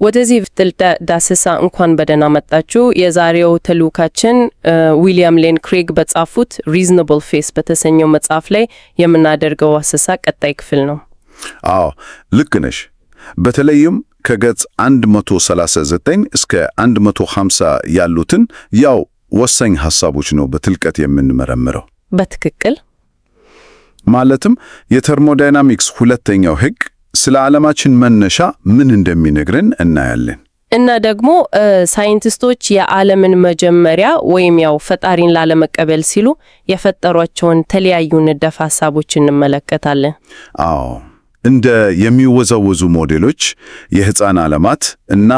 ወደዚህ ጥልቅ ዳሰሳ እንኳን በደህና መጣችሁ። የዛሬው ተልዕኳችን ዊሊያም ሌን ክሬግ በጻፉት ሪዝነብል ፌስ በተሰኘው መጽሐፍ ላይ የምናደርገው አሰሳ ቀጣይ ክፍል ነው። አዎ ልክ ነሽ። በተለይም ከገጽ 139 እስከ 150 ያሉትን ያው ወሳኝ ሐሳቦች ነው በጥልቀት የምንመረምረው። በትክክል ማለትም የተርሞዳይናሚክስ ሁለተኛው ሕግ ስለ ዓለማችን መነሻ ምን እንደሚነግረን እናያለን። እና ደግሞ ሳይንቲስቶች የዓለምን መጀመሪያ ወይም ያው ፈጣሪን ላለመቀበል ሲሉ የፈጠሯቸውን ተለያዩ ንድፈ ሐሳቦች እንመለከታለን። አዎ እንደ የሚወዛወዙ ሞዴሎች፣ የሕፃን ዓለማት እና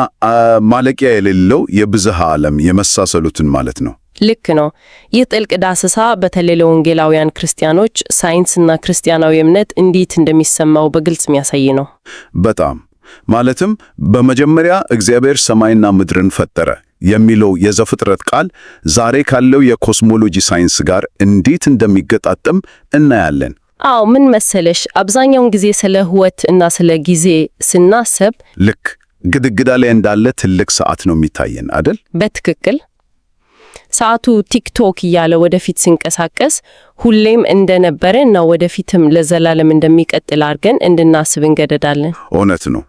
ማለቂያ የሌለው የብዝሃ ዓለም የመሳሰሉትን ማለት ነው። ልክ ነው። ይህ ጥልቅ ዳሰሳ በተለይ ለወንጌላውያን ክርስቲያኖች ሳይንስና ክርስቲያናዊ እምነት እንዴት እንደሚሰማው በግልጽ የሚያሳይ ነው። በጣም ማለትም በመጀመሪያ እግዚአብሔር ሰማይና ምድርን ፈጠረ የሚለው የዘፍጥረት ቃል ዛሬ ካለው የኮስሞሎጂ ሳይንስ ጋር እንዴት እንደሚገጣጠም እናያለን። አዎ ምን መሰለሽ፣ አብዛኛውን ጊዜ ስለ ሕይወት እና ስለ ጊዜ ስናስብ ልክ ግድግዳ ላይ እንዳለ ትልቅ ሰዓት ነው የሚታየን አይደል? በትክክል ሰዓቱ ቲክቶክ እያለ ወደፊት ሲንቀሳቀስ ሁሌም እንደነበረ እና ወደፊትም ለዘላለም እንደሚቀጥል አድርገን እንድናስብ እንገደዳለን። እውነት ነው።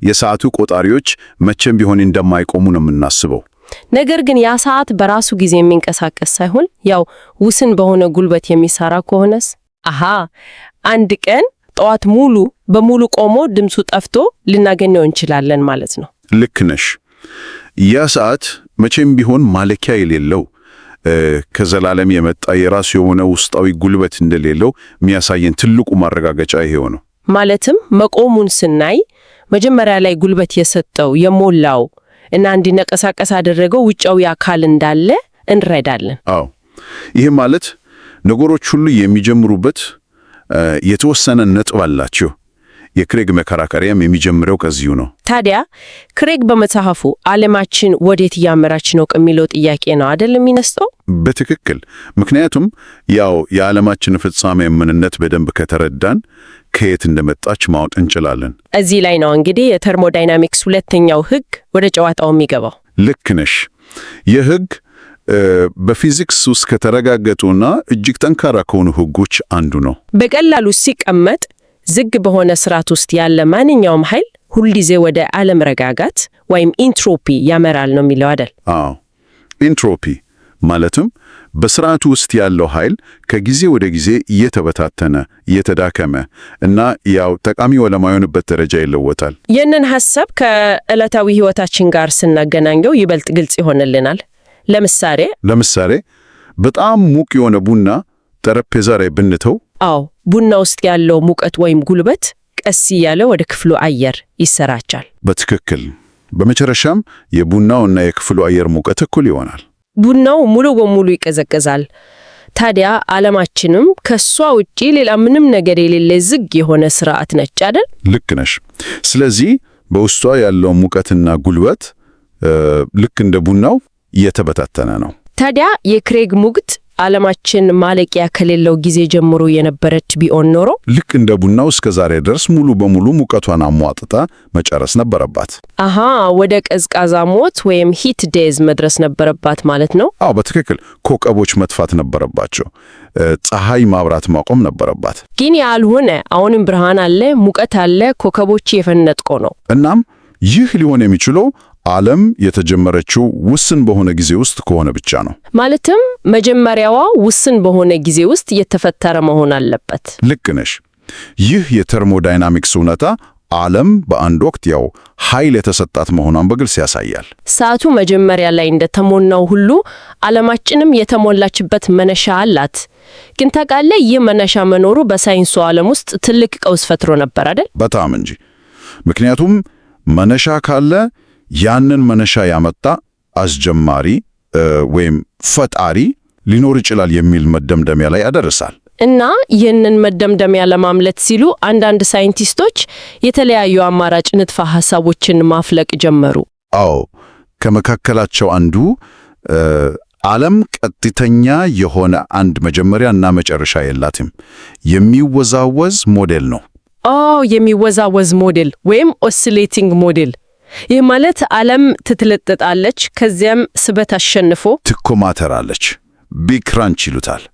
የሰዓቱ ቆጣሪዎች መቼም ቢሆን እንደማይቆሙ ነው የምናስበው። ነገር ግን ያ ሰዓት በራሱ ጊዜ የሚንቀሳቀስ ሳይሆን ያው ውስን በሆነ ጉልበት የሚሰራ ከሆነስ አንድ ቀን ጠዋት ሙሉ በሙሉ ቆሞ ድምፁ ጠፍቶ ልናገኘው እንችላለን ማለት ነው። ልክ ነሽ። ያ ሰዓት መቼም ቢሆን ማለኪያ የሌለው ከዘላለም የመጣ የራሱ የሆነ ውስጣዊ ጉልበት እንደሌለው የሚያሳየን ትልቁ ማረጋገጫ ይሄው ነው። ማለትም መቆሙን ስናይ መጀመሪያ ላይ ጉልበት የሰጠው የሞላው እና እንዲንቀሳቀስ ያደረገው ውጫዊ አካል እንዳለ እንረዳለን። አዎ ይህ ማለት ነገሮች ሁሉ የሚጀምሩበት የተወሰነ ነጥብ አላቸው። የክሬግ መከራከሪያም የሚጀምረው ከዚሁ ነው። ታዲያ ክሬግ በመጽሐፉ ዓለማችን ወዴት እያመራች ነው ከሚለው ጥያቄ ነው አይደል የሚነሳው? በትክክል። ምክንያቱም ያው የዓለማችን ፍጻሜ ምንነት በደንብ ከተረዳን ከየት እንደመጣች ማወቅ እንችላለን። እዚህ ላይ ነው እንግዲህ የተርሞዳይናሚክስ ሁለተኛው ሕግ ወደ ጨዋታው የሚገባው። ልክ ነሽ። ይህ ሕግ በፊዚክስ ውስጥ ከተረጋገጡና እጅግ ጠንካራ ከሆኑ ሕጎች አንዱ ነው። በቀላሉ ሲቀመጥ ዝግ በሆነ ስርዓት ውስጥ ያለ ማንኛውም ኃይል ሁልጊዜ ወደ አለመረጋጋት ወይም ኢንትሮፒ ያመራል ነው የሚለው አይደል? አዎ ኢንትሮፒ ማለትም በስርዓቱ ውስጥ ያለው ኃይል ከጊዜ ወደ ጊዜ እየተበታተነ እየተዳከመ እና ያው ጠቃሚ ወደማይሆንበት ደረጃ ይለወጣል። ይህንን ሐሳብ ከዕለታዊ ሕይወታችን ጋር ስናገናኘው ይበልጥ ግልጽ ይሆንልናል። ለምሳሌ በጣም ሙቅ የሆነ ቡና ጠረጴዛ ላይ ብንተው ቡና ውስጥ ያለው ሙቀት ወይም ጉልበት ቀስ እያለ ወደ ክፍሉ አየር ይሰራጫል። በትክክል። በመጨረሻም የቡናውና የክፍሉ አየር ሙቀት እኩል ይሆናል። ቡናው ሙሉ በሙሉ ይቀዘቅዛል። ታዲያ ዓለማችንም ከሷ ውጪ ሌላ ምንም ነገር የሌለ ዝግ የሆነ ስርዓት ነች አይደል? ልክ ነሽ። ስለዚህ በውስጧ ያለው ሙቀትና ጉልበት ልክ እንደ ቡናው እየተበታተነ ነው። ታዲያ የክሬግ ሙግት ዓለማችን ማለቂያ ከሌለው ጊዜ ጀምሮ የነበረች ቢሆን ኖሮ ልክ እንደ ቡናው እስከ ዛሬ ድረስ ሙሉ በሙሉ ሙቀቷን አሟጥጣ መጨረስ ነበረባት። ወደ ቀዝቃዛ ሞት ወይም ሂት ዴዝ መድረስ ነበረባት ማለት ነው። አዎ በትክክል። ኮከቦች መጥፋት ነበረባቸው። ፀሐይ ማብራት ማቆም ነበረባት። ግን ያልሆነ አሁንም ብርሃን አለ፣ ሙቀት አለ፣ ኮከቦች የፈነጥቆ ነው። እናም ይህ ሊሆን የሚችለው ዓለም የተጀመረችው ውስን በሆነ ጊዜ ውስጥ ከሆነ ብቻ ነው። ማለትም መጀመሪያዋ ውስን በሆነ ጊዜ ውስጥ የተፈጠረ መሆን አለበት። ልክ ነሽ። ይህ የተርሞዳይናሚክስ እውነታ ዓለም በአንድ ወቅት ያው ኃይል የተሰጣት መሆኗን በግልጽ ያሳያል። ሰዓቱ መጀመሪያ ላይ እንደተሞላው ሁሉ ዓለማችንም የተሞላችበት መነሻ አላት። ግን ታውቃለህ፣ ይህ መነሻ መኖሩ በሳይንሱ ዓለም ውስጥ ትልቅ ቀውስ ፈጥሮ ነበር አይደል? በጣም እንጂ። ምክንያቱም መነሻ ካለ ያንን መነሻ ያመጣ አስጀማሪ ወይም ፈጣሪ ሊኖር ይችላል የሚል መደምደሚያ ላይ ያደርሳል። እና ይህንን መደምደሚያ ለማምለጥ ሲሉ አንዳንድ ሳይንቲስቶች የተለያዩ አማራጭ ንድፈ ሐሳቦችን ማፍለቅ ጀመሩ። አዎ ከመካከላቸው አንዱ ዓለም ቀጥተኛ የሆነ አንድ መጀመሪያና መጨረሻ የላትም የሚወዛወዝ ሞዴል ነው። የሚወዛወዝ ሞዴል ወይም ኦሲሌቲንግ ሞዴል ይህ ማለት ዓለም ትትለጠጣለች፣ ከዚያም ስበት አሸንፎ ትኮማተራለች። ቢግ ክራንች ይሉታል።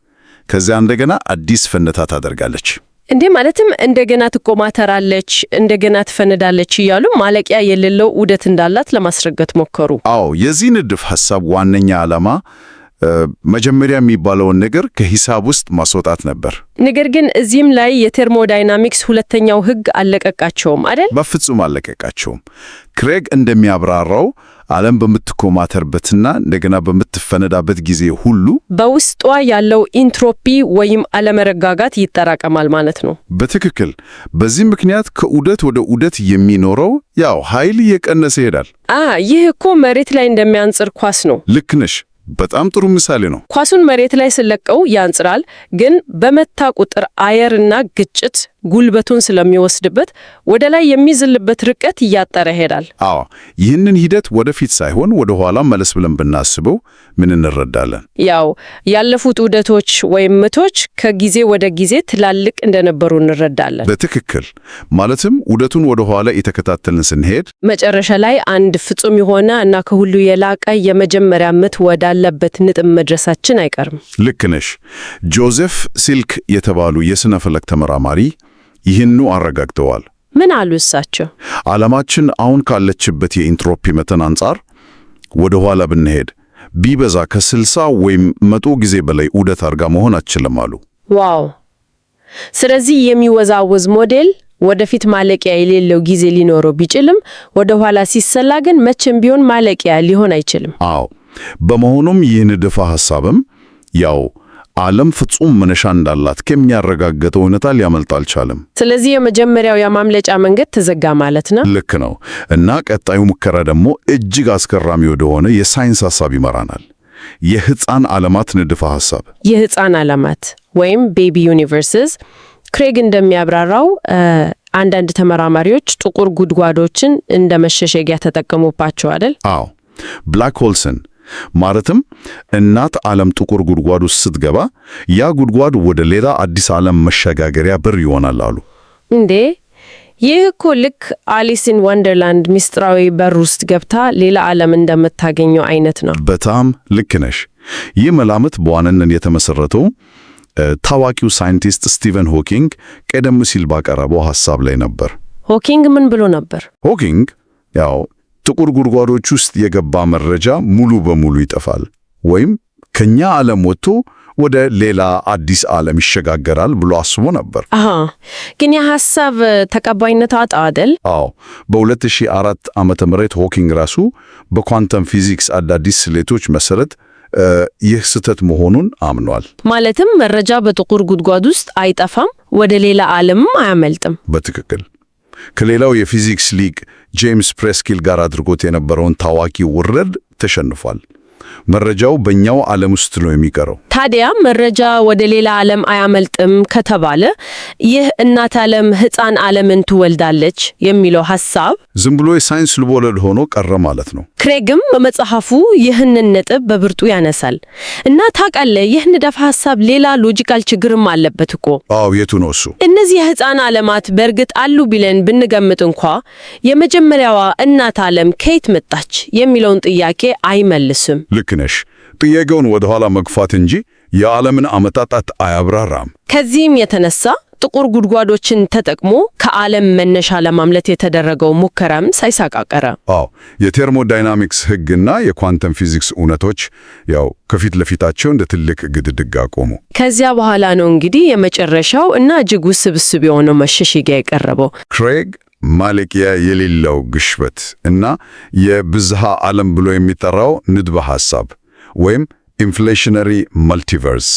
ከዚያ እንደገና አዲስ ፍንዳታ ታደርጋለች። እንዴ ማለትም እንደገና ትኮማተራለች፣ እንደገና ትፈነዳለች እያሉ ማለቂያ የሌለው ዑደት እንዳላት ለማስረገጥ ሞከሩ። አዎ፣ የዚህ ንድፍ ሐሳብ ዋነኛ ዓላማ መጀመሪያ የሚባለውን ነገር ከሂሳብ ውስጥ ማስወጣት ነበር። ነገር ግን እዚህም ላይ የቴርሞዳይናሚክስ ሁለተኛው ሕግ አለቀቃቸውም አይደል? በፍጹም አለቀቃቸውም። ክሬግ እንደሚያብራራው ዓለም በምትኮማተርበትና እንደገና በምትፈነዳበት ጊዜ ሁሉ በውስጧ ያለው ኢንትሮፒ ወይም አለመረጋጋት ይጠራቀማል ማለት ነው። በትክክል። በዚህ ምክንያት ከዑደት ወደ ዑደት የሚኖረው ኃይል እየቀነሰ ይሄዳል። ይህ እኮ መሬት ላይ እንደሚያንጽር ኳስ ነው። ልክ ነሽ። በጣም ጥሩ ምሳሌ ነው። ኳሱን መሬት ላይ ስለቀው ያንጽራል፣ ግን በመታ ቁጥር አየርና ግጭት ጉልበቱን ስለሚወስድበት ወደ ላይ የሚዝልበት ርቀት እያጠረ ይሄዳል። ይህንን ሂደት ወደፊት ሳይሆን ወደ ኋላ መለስ ብለን ብናስበው ምን እንረዳለን? ያለፉት ዑደቶች ወይም ምቶች ከጊዜ ወደ ጊዜ ትላልቅ እንደነበሩ እንረዳለን። በትክክል። ማለትም ዑደቱን ወደ ኋላ የተከታተልን ስንሄድ መጨረሻ ላይ አንድ ፍጹም የሆነ እና ከሁሉ የላቀ የመጀመሪያ ምት ወዳለበት ንጥብ መድረሳችን አይቀርም። ልክ ነሽ። ጆዜፍ ሲልክ የተባሉ የሥነ ፈለክ ተመራማሪ ይህንኑ አረጋግጠዋል። ምን አሉ እሳቸው? ዓለማችን አሁን ካለችበት የኢንትሮፒ መጠን አንጻር ወደ ኋላ ብንሄድ ቢበዛ ከ60 ወይም 100 ጊዜ በላይ ዑደት አድርጋ መሆን አትችልም አሉ። ዋው! ስለዚህ የሚወዛወዝ ሞዴል ወደፊት ማለቂያ የሌለው ጊዜ ሊኖረው ቢችልም ወደ ኋላ ሲሰላ ግን መቼም ቢሆን ማለቂያ ሊሆን አይችልም። በመሆኑም ይህ ንድፈ ሐሳብም ዓለም ፍጹም መነሻ እንዳላት ከሚያረጋግጠው እውነታ ሊያመልጥ አልቻለም። ስለዚህ የመጀመሪያው የማምለጫ መንገድ ተዘጋ ማለት ነው። ልክ ነው። እና ቀጣዩ ሙከራ ደግሞ እጅግ አስገራሚ ወደሆነ የሳይንስ ሐሳብ ይመራናል። የሕፃን ዓለማት ንድፈ ሐሳብ። የሕፃን ዓለማት ወይም ቤቢ ዩኒቨርስስ። ክሬግ እንደሚያብራራው አንዳንድ ተመራማሪዎች ጥቁር ጉድጓዶችን እንደ መሸሸጊያ ተጠቀሙባቸው አይደል? ብላክ ሆልስን ማለትም እናት ዓለም ጥቁር ጉድጓድ ውስጥ ስትገባ ያ ጉድጓድ ወደ ሌላ አዲስ ዓለም መሸጋገሪያ በር ይሆናል አሉ። እንዴ! ይህ እኮ ልክ አሊስ ኢን ወንደርላንድ ሚስጥራዊ በር ውስጥ ገብታ ሌላ ዓለም እንደምታገኘው አይነት ነው። በጣም ልክ ነሽ። ይህ መላምት በዋናነት የተመሰረተው ታዋቂው ሳይንቲስት ስቲቨን ሆኪንግ ቀደም ሲል ባቀረበው ሐሳብ ላይ ነበር። ሆኪንግ ምን ብሎ ነበር? ሆኪንግ ጥቁር ጉድጓዶች ውስጥ የገባ መረጃ ሙሉ በሙሉ ይጠፋል ወይም ከኛ ዓለም ወጥቶ ወደ ሌላ አዲስ ዓለም ይሸጋገራል ብሎ አስቦ ነበር። ግን የሐሳብ ተቀባይነት አጣ አይደል? በ2004 ዓመተ ምህረት ሆኪንግ ራሱ በኳንተም ፊዚክስ አዳዲስ ስሌቶች መሰረት ይህ ስህተት መሆኑን አምኗል። ማለትም መረጃ በጥቁር ጉድጓድ ውስጥ አይጠፋም፣ ወደ ሌላ ዓለምም አያመልጥም። በትክክል። ከሌላው የፊዚክስ ሊቅ ጄምስ ፕሬስኪል ጋር አድርጎት የነበረውን ታዋቂ ውርደት ተሸንፏል። መረጃው በእኛው ዓለም ውስጥ ነው የሚቀረው። ታዲያ መረጃ ወደ ሌላ ዓለም አያመልጥም ከተባለ ይህ እናት ዓለም ሕፃን ዓለምን ትወልዳለች የሚለው ሐሳብ ዝም ብሎ የሳይንስ ልቦለድ ሆኖ ቀረ ማለት ነው። ክሬግም በመጽሐፉ ይህንን ነጥብ በብርቱ ያነሳል እና ታውቃለህ፣ ይህ ንድፈ ሐሳብ ሌላ ሎጂካል ችግርም አለበት እኮ። የቱ ነው እሱ? እነዚህ የሕፃን ዓለማት በእርግጥ አሉ ብለን ብንገምት እንኳ የመጀመሪያዋ እናት ዓለም ከየት መጣች የሚለውን ጥያቄ አይመልስም። ልክ ነሽ። ጥያቄውን ወደ ኋላ መግፋት እንጂ የዓለምን አመጣጣት አያብራራም። ከዚህም የተነሳ ጥቁር ጉድጓዶችን ተጠቅሞ ከዓለም መነሻ ለማምለት የተደረገው ሙከራም ሳይሳካ ቀረ። የቴርሞዳይናሚክስ ሕግና የኳንተም ፊዚክስ እውነቶች ከፊት ለፊታቸው እንደ ትልቅ ግድግዳ ቆሙ። ከዚያ በኋላ ነው እንግዲህ የመጨረሻው እና እጅግ ውስብስብ የሆነው መሸሸጊያ የቀረበው። ክሬግ ማለቂያ የሌለው ግሽበት እና የብዝሃ ዓለም ብሎ የሚጠራው ንድበ ሐሳብ ወይም ኢንፍሌሽነሪ መልቲቨርስ።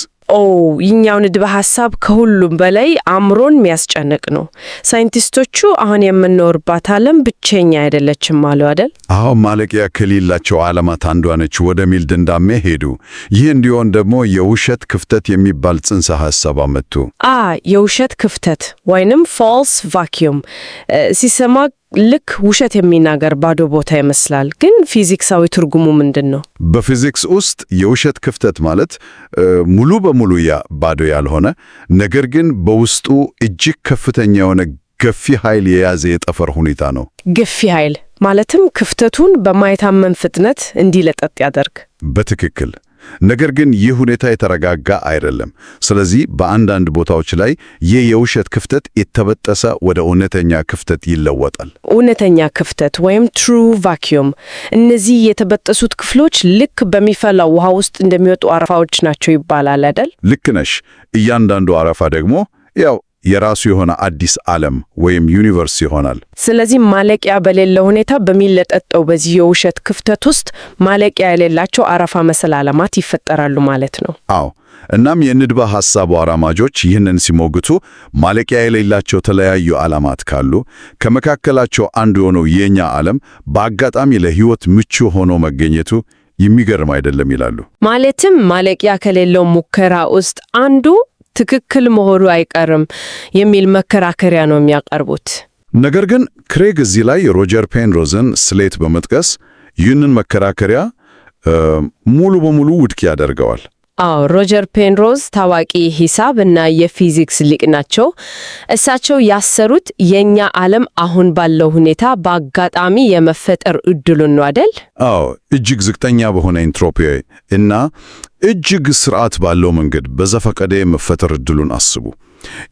ይህኛው ንድበ ሐሳብ ከሁሉም በላይ አእምሮን የሚያስጨንቅ ነው። ሳይንቲስቶቹ አሁን የምንኖርባት ዓለም ብቸኛ አይደለችም አሉ አይደል? ማለቂያ ከሌላቸው ዓለማት አንዷ ነች ወደሚል ድምዳሜ ሄዱ። ይህ እንዲሆን ደግሞ የውሸት ክፍተት የሚባል ጽንሰ ሐሳብ አመጡ። የውሸት ክፍተት ወይንም ፋልስ ቫኪዩም ሲሰማ ልክ ውሸት የሚናገር ባዶ ቦታ ይመስላል። ግን ፊዚክሳዊ ትርጉሙ ምንድን ነው? በፊዚክስ ውስጥ የውሸት ክፍተት ማለት ሙሉ በሙሉ ባዶ ያልሆነ ነገር ግን በውስጡ እጅግ ከፍተኛ የሆነ ገፊ ኃይል የያዘ የጠፈር ሁኔታ ነው። ገፊ ኃይል ማለትም ክፍተቱን በማይታመን ፍጥነት እንዲለጠጥ ያደርግ። በትክክል። ነገር ግን ይህ ሁኔታ የተረጋጋ አይደለም። ስለዚህ በአንዳንድ ቦታዎች ላይ ይህ የውሸት ክፍተት የተበጠሰ ወደ እውነተኛ ክፍተት ይለወጣል። እውነተኛ ክፍተት ወይም ትሩ ቫኪዩም። እነዚህ የተበጠሱት ክፍሎች ልክ በሚፈላው ውሃ ውስጥ እንደሚወጡ አረፋዎች ናቸው ይባላል አይደል? ልክ ነሽ። እያንዳንዱ አረፋ ደግሞ ያው የራሱ የሆነ አዲስ ዓለም ወይም ዩኒቨርስ ይሆናል። ስለዚህ ማለቂያ በሌለ ሁኔታ በሚለጠጠው በዚህ የውሸት ክፍተት ውስጥ ማለቂያ የሌላቸው አረፋ መሰል ዓለማት ይፈጠራሉ ማለት ነው። አዎ። እናም የንድበ ሐሳቡ አራማጆች ይህንን ሲሞግቱ ማለቂያ የሌላቸው ተለያዩ ዓለማት ካሉ ከመካከላቸው አንዱ የሆነው የኛ ዓለም በአጋጣሚ ለሕይወት ምቹ ሆኖ መገኘቱ የሚገርም አይደለም ይላሉ። ማለትም ማለቂያ ከሌለው ሙከራ ውስጥ አንዱ ትክክል መሆኑ አይቀርም የሚል መከራከሪያ ነው የሚያቀርቡት። ነገር ግን ክሬግ እዚህ ላይ ሮጀር ፔንሮዝን ስሌት በመጥቀስ ይህንን መከራከሪያ ሙሉ በሙሉ ውድቅ ያደርገዋል። አዎ፣ ሮጀር ፔንሮዝ ታዋቂ ሂሳብ እና የፊዚክስ ሊቅ ናቸው። እሳቸው ያሰሩት የኛ ዓለም አሁን ባለው ሁኔታ በአጋጣሚ የመፈጠር እድሉን ነው አይደል? አዎ፣ እጅግ ዝቅተኛ በሆነ ኢንትሮፒ እና እጅግ ስርዓት ባለው መንገድ በዘፈቀደ የመፈጠር እድሉን አስቡ።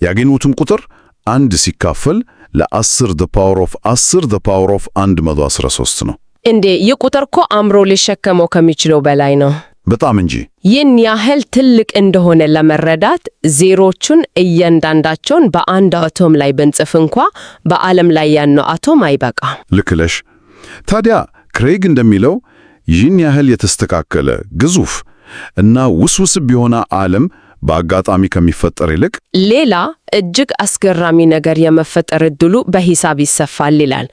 ያገኙትም ቁጥር 1 ሲካፈል ለ10 the power of 10 the power of 113 ነው። እንዴ! ይህ ቁጥር እኮ አእምሮ ሊሸከመው ከሚችለው በላይ ነው። በጣም እንጂ። ይህን ያህል ትልቅ እንደሆነ ለመረዳት ዜሮቹን እያንዳንዳቸውን በአንድ አቶም ላይ ብንጽፍ እንኳ በዓለም ላይ ያለው አቶም አይበቃም። ልክ ነሽ። ታዲያ ክሬግ እንደሚለው ይህን ያህል የተስተካከለ ግዙፍ እና ውስብስብ የሆነ ዓለም በአጋጣሚ ከሚፈጠር ይልቅ ሌላ እጅግ አስገራሚ ነገር የመፈጠር እድሉ በሂሳብ ይሰፋል ይላል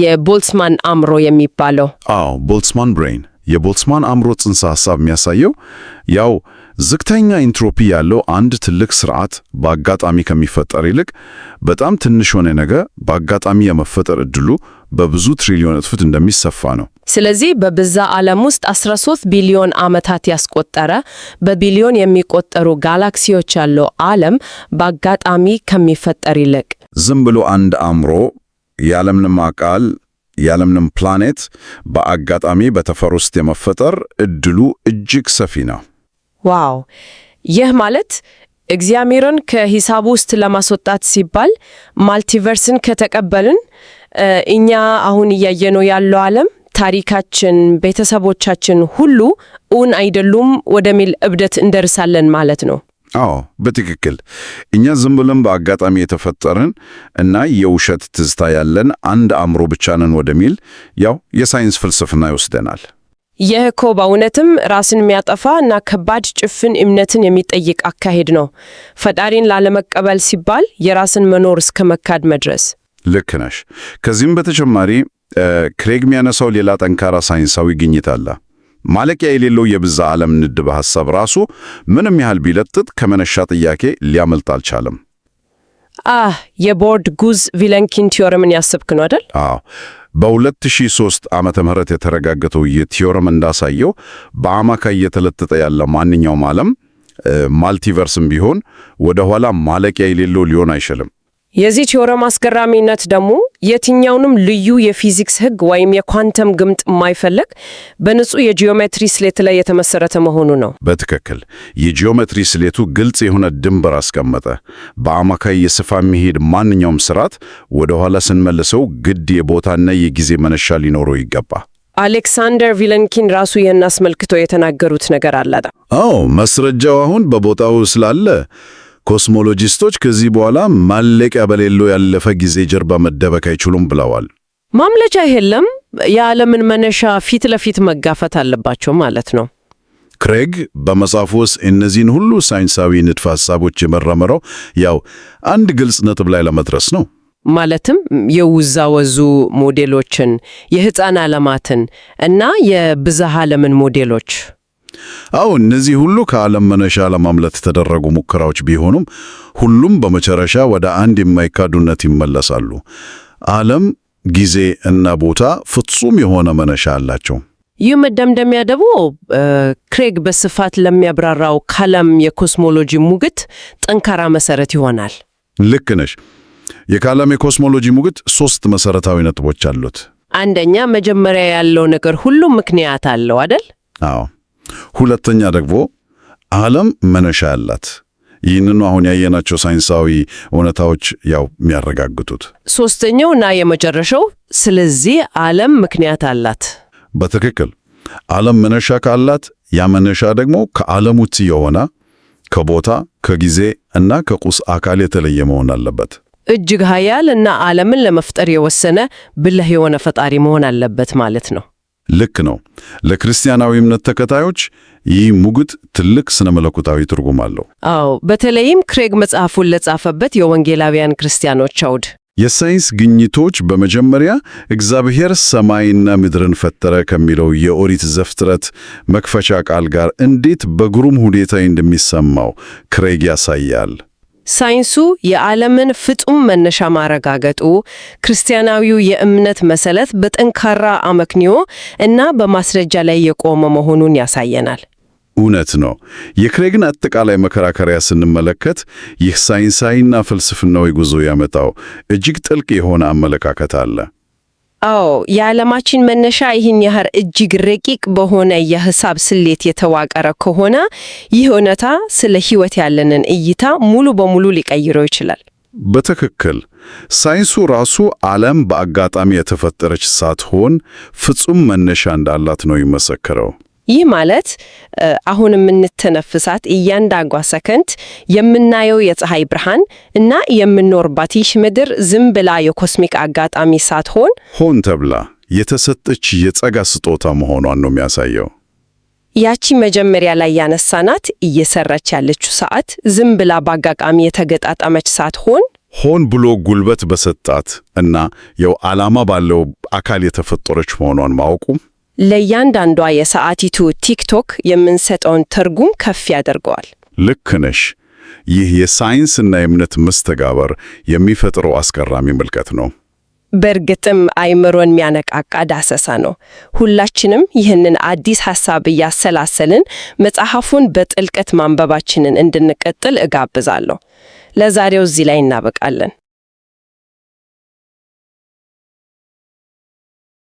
የቦልትስማን አእምሮ የሚባለው። አዎ፣ ቦልትስማን ብሬን። የቦልትስማን አእምሮ ጽንሰ ሐሳብ የሚያሳየው ያው ዝቅተኛ ኢንትሮፒ ያለው አንድ ትልቅ ስርዓት በአጋጣሚ ከሚፈጠር ይልቅ በጣም ትንሽ የሆነ ነገር በአጋጣሚ የመፈጠር እድሉ በብዙ ትሪሊዮን እጥፍ እንደሚሰፋ ነው። ስለዚህ በብዛ ዓለም ውስጥ 13 ቢሊዮን ዓመታት ያስቆጠረ በቢሊዮን የሚቆጠሩ ጋላክሲዎች ያለው ዓለም በአጋጣሚ ከሚፈጠር ይልቅ ዝም ብሎ አንድ አእምሮ ያለምንም አካል ያለምንም ፕላኔት በአጋጣሚ በጠፈር ውስጥ የመፈጠር እድሉ እጅግ ሰፊ ነው። ዋው! ይህ ማለት እግዚአብሔርን ከሂሳቡ ውስጥ ለማስወጣት ሲባል ማልቲቨርስን ከተቀበልን እኛ አሁን እያየነው ያለው ዓለም፣ ታሪካችን፣ ቤተሰቦቻችን ሁሉ እውን አይደሉም ወደሚል እብደት እንደርሳለን ማለት ነው። አዎ፣ በትክክል እኛ ዝም ብለን በአጋጣሚ የተፈጠርን እና የውሸት ትዝታ ያለን አንድ አእምሮ ብቻ ነን ወደሚል ያው የሳይንስ ፍልስፍና ይወስደናል። ይህ እኮ በእውነትም ራስን የሚያጠፋ እና ከባድ ጭፍን እምነትን የሚጠይቅ አካሄድ ነው። ፈጣሪን ላለመቀበል ሲባል የራስን መኖር እስከ መካድ መድረስ። ልክ ነሽ። ከዚህም በተጨማሪ ክሬግ የሚያነሳው ሌላ ጠንካራ ሳይንሳዊ ግኝት አለ። ማለቂያ የሌለው የብዛ ዓለም ንድበ ሐሳብ ራሱ ምንም ያህል ቢለጥጥ ከመነሻ ጥያቄ ሊያመልጥ አልቻለም። የቦርድ ጉዝ ቪለንኪን ቲዮረምን ያስብክ ነው አይደል? አዎ። በ2003 ዓመተ ምህረት የተረጋገጠው ይህ ቲዮረም እንዳሳየው በአማካይ እየተለጠጠ ያለ ማንኛውም ዓለም ማልቲቨርስም ቢሆን ወደ ኋላ ማለቂያ የሌለው ሊሆን አይችልም። የዚህ ቲዮረም አስገራሚነት ደግሞ የትኛውንም ልዩ የፊዚክስ ሕግ ወይም የኳንተም ግምት የማይፈልግ በንጹህ የጂኦሜትሪ ስሌት ላይ የተመሰረተ መሆኑ ነው። በትክክል የጂኦሜትሪ ስሌቱ ግልጽ የሆነ ድንበር አስቀመጠ። በአማካይ የስፋ የሚሄድ ማንኛውም ስርዓት ወደ ኋላ ስንመልሰው ግድ የቦታና የጊዜ መነሻ ሊኖረው ይገባ። አሌክሳንደር ቪለንኪን ራሱ ይህን አስመልክቶ የተናገሩት ነገር አለ። አዎ፣ መስረጃው አሁን በቦታው ስላለ ኮስሞሎጂስቶች ከዚህ በኋላ ማለቂያ በሌለው ያለፈ ጊዜ ጀርባ መደበቅ አይችሉም ብለዋል። ማምለጫ የለም፣ የዓለምን መነሻ ፊት ለፊት መጋፈት አለባቸው ማለት ነው። ክሬግ በመጽሐፉ ውስጥ እነዚህን ሁሉ ሳይንሳዊ ንድፈ ሐሳቦች የመረመረው ያው አንድ ግልጽ ነጥብ ላይ ለመድረስ ነው። ማለትም የውዛወዙ ሞዴሎችን፣ የሕፃን ዓለማትን እና የብዝሃ ዓለምን ሞዴሎች። አዎ፣ እነዚህ ሁሉ ከዓለም መነሻ ለማምለጥ የተደረጉ ሙከራዎች ቢሆኑም ሁሉም በመጨረሻ ወደ አንድ የማይካድ እውነት ይመለሳሉ። ዓለም፣ ጊዜ እና ቦታ ፍጹም የሆነ መነሻ አላቸው። ይህ መደምደሚያ ደግሞ ክሬግ በስፋት ለሚያብራራው ካለም የኮስሞሎጂ ሙግት ጠንካራ መሰረት ይሆናል። ልክ ነሽ። የካለም የኮስሞሎጂ ሙግት 3 መሰረታዊ ነጥቦች አሉት። አንደኛ መጀመሪያ ያለው ነገር ሁሉ ምክንያት አለው አይደል? አዎ። ሁለተኛ ደግሞ ዓለም መነሻ አላት። ይህንኑ አሁን ያየናቸው ሳይንሳዊ እውነታዎች የሚያረጋግጡት። ሶስተኛውና የመጨረሻው ስለዚህ ዓለም ምክንያት አላት። በትክክል ዓለም መነሻ ካላት ያ መነሻ ደግሞ ከዓለም ውጭ የሆነ ከቦታ ከጊዜ እና ከቁስ አካል የተለየ መሆን አለበት። እጅግ ኃያል እና ዓለምን ለመፍጠር የወሰነ ብልህ የሆነ ፈጣሪ መሆን አለበት ማለት ነው። ልክ ነው። ለክርስቲያናዊ እምነት ተከታዮች ይህ ሙግት ትልቅ ስነ መለኮታዊ ትርጉም አለው። አዎ፣ በተለይም ክሬግ መጽሐፉን ለጻፈበት የወንጌላውያን ክርስቲያኖች አውድ የሳይንስ ግኝቶች በመጀመሪያ እግዚአብሔር ሰማይና ምድርን ፈጠረ ከሚለው የኦሪት ዘፍጥረት መክፈቻ ቃል ጋር እንዴት በግሩም ሁኔታ እንደሚሰማው ክሬግ ያሳያል። ሳይንሱ የዓለምን ፍጹም መነሻ ማረጋገጡ ክርስቲያናዊው የእምነት መሰረት በጠንካራ አመክንዮ እና በማስረጃ ላይ የቆመ መሆኑን ያሳየናል። እውነት ነው። የክሬግን አጠቃላይ መከራከሪያ ስንመለከት ይህ ሳይንሳዊና ፍልስፍናዊ ጉዞ ያመጣው እጅግ ጥልቅ የሆነ አመለካከት አለ። አዎ፣ የዓለማችን መነሻ ይህን ያህል እጅግ ረቂቅ በሆነ የሂሳብ ስሌት የተዋቀረ ከሆነ ይህ እውነታ ስለ ሕይወት ያለንን እይታ ሙሉ በሙሉ ሊቀይረው ይችላል። በትክክል ሳይንሱ ራሱ ዓለም በአጋጣሚ የተፈጠረች ሳትሆን ፍጹም መነሻ እንዳላት ነው የሚመሰክረው። ይህ ማለት አሁን የምንተነፍሳት እያንዳንዷ ሰከንድ፣ የምናየው የፀሐይ ብርሃን እና የምንኖርባት ይህ ምድር ዝም ብላ የኮስሚክ አጋጣሚ ሳትሆን ሆን ተብላ የተሰጠች የጸጋ ስጦታ መሆኗን ነው የሚያሳየው። ያቺ መጀመሪያ ላይ ያነሳናት እየሰራች ያለችው ሰዓት ዝም ብላ በአጋጣሚ የተገጣጠመች ሳትሆን ሆን ብሎ ጉልበት በሰጣት እና ዓላማ ባለው አካል የተፈጠረች መሆኗን ማወቁ ለእያንዳንዷ የሰዓቲቱ ቲክቶክ የምንሰጠውን ትርጉም ከፍ ያደርገዋል። ልክ ነሽ። ይህ የሳይንስና የእምነት መስተጋብር የሚፈጥረው አስገራሚ ምልከት ነው። በእርግጥም አይምሮን የሚያነቃቃ ዳሰሳ ነው። ሁላችንም ይህንን አዲስ ሐሳብ እያሰላሰልን መጽሐፉን በጥልቀት ማንበባችንን እንድንቀጥል እጋብዛለሁ። ለዛሬው እዚህ ላይ እናበቃለን።